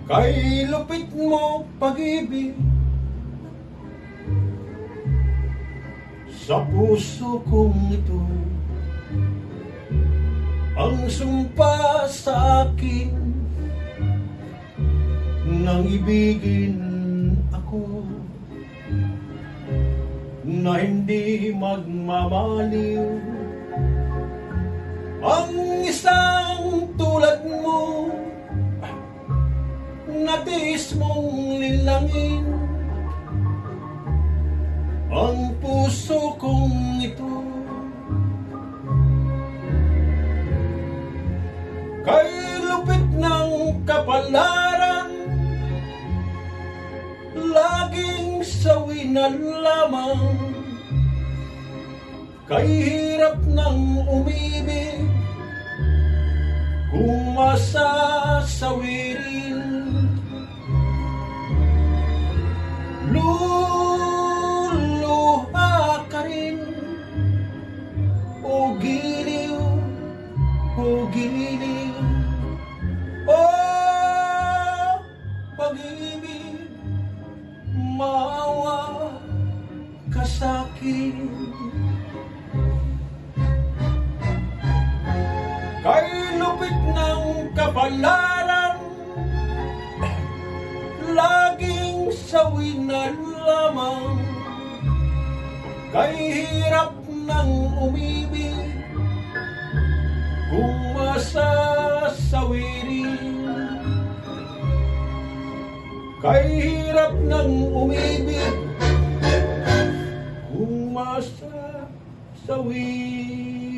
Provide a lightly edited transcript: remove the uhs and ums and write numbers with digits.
Kay lupit mo pag-ibig sa puso kong ito, ang sumpa sa akin nang ibigin ako, na hindi magmamaliw ang isang tulad mo, natiis mong linlangin ang puso kong ito. Kay lupit ng kapalaran, laging sawi na lamang. Kay hirap ng umibig kung masasawirin. Luluha ka rin, o giliw, o giliw, o pag-ibig, maawa ka sa'kin. Kay lupit ng kapalaran, laging sawi na lamang. Kay hirap ng umibig kung masasawirin. Kay hirap ng umibig kung masasawirin.